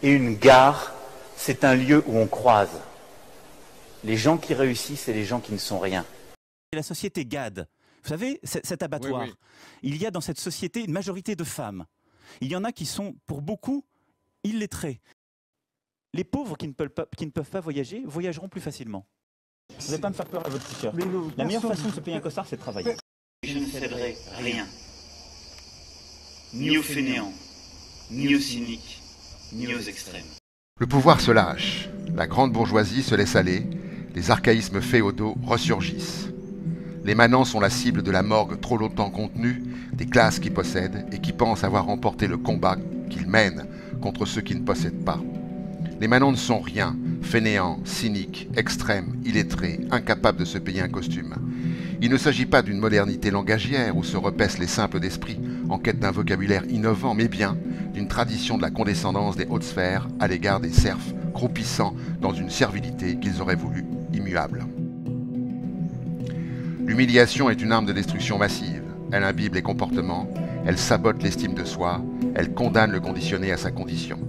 Et une gare, c'est un lieu où on croise les gens qui réussissent et les gens qui ne sont rien. La société GAD, vous savez, cet abattoir, oui, oui. Il y a dans cette société une majorité de femmes. Il y en a qui sont, pour beaucoup, illettrés. Les pauvres qui ne peuvent pas voyager voyageront plus facilement. Vous n'allez pas me faire peur à votre petit cœur. La meilleure façon de se payer un costard, c'est de travailler. Je ne céderai rien, ni aux fainéants, ni aux cyniques, ni aux extrêmes. Le pouvoir se lâche, la grande bourgeoisie se laisse aller, les archaïsmes féodaux ressurgissent. Les manants sont la cible de la morgue trop longtemps contenue, des classes qui possèdent et qui pensent avoir remporté le combat qu'ils mènent contre ceux qui ne possèdent pas. Les manants ne sont rien, fainéants, cyniques, extrêmes, illettrés, incapables de se payer un costume. Il ne s'agit pas d'une modernité langagière où se repaissent les simples d'esprit en quête d'un vocabulaire innovant, mais bien d'une tradition de la condescendance des hautes sphères à l'égard des serfs croupissant dans une servilité qu'ils auraient voulu immuable. L'humiliation est une arme de destruction massive. Elle imbibe les comportements, elle sabote l'estime de soi, elle condamne le conditionné à sa condition.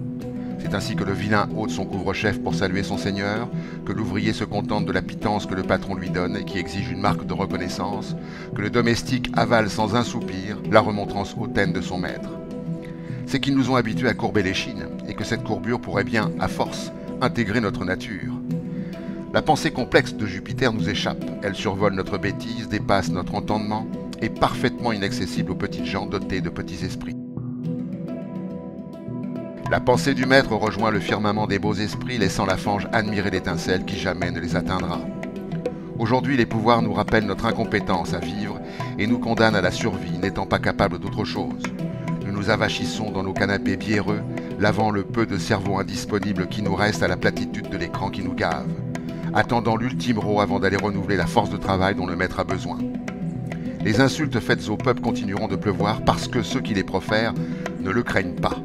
C'est ainsi que le vilain ôte son couvre-chef pour saluer son seigneur, que l'ouvrier se contente de la pitance que le patron lui donne et qui exige une marque de reconnaissance, que le domestique avale sans un soupir la remontrance hautaine de son maître. C'est qu'ils nous ont habitués à courber l'échine et que cette courbure pourrait bien, à force, intégrer notre nature. La pensée complexe de Jupiter nous échappe, elle survole notre bêtise, dépasse notre entendement, est parfaitement inaccessible aux petites gens dotés de petits esprits. La pensée du maître rejoint le firmament des beaux esprits, laissant la fange admirer l'étincelle qui jamais ne les atteindra. Aujourd'hui, les pouvoirs nous rappellent notre incompétence à vivre et nous condamnent à la survie, n'étant pas capables d'autre chose. Nous nous avachissons dans nos canapés biéreux, lavant le peu de cerveau indisponible qui nous reste à la platitude de l'écran qui nous gave, attendant l'ultime rot avant d'aller renouveler la force de travail dont le maître a besoin. Les insultes faites au peuple continueront de pleuvoir parce que ceux qui les profèrent ne le craignent pas.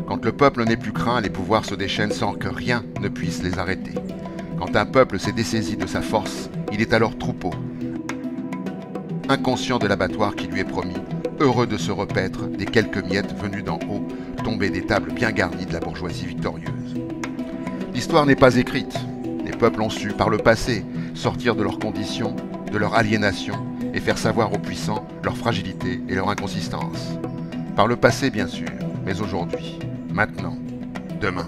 Quand le peuple n'est plus craint, les pouvoirs se déchaînent sans que rien ne puisse les arrêter. Quand un peuple s'est dessaisi de sa force, il est alors troupeau, inconscient de l'abattoir qui lui est promis, heureux de se repaître des quelques miettes venues d'en haut, tombées des tables bien garnies de la bourgeoisie victorieuse. L'histoire n'est pas écrite. Les peuples ont su, par le passé, sortir de leurs conditions, de leur aliénation, et faire savoir aux puissants leur fragilité et leur inconsistance. Par le passé, bien sûr, mais aujourd'hui, maintenant, demain.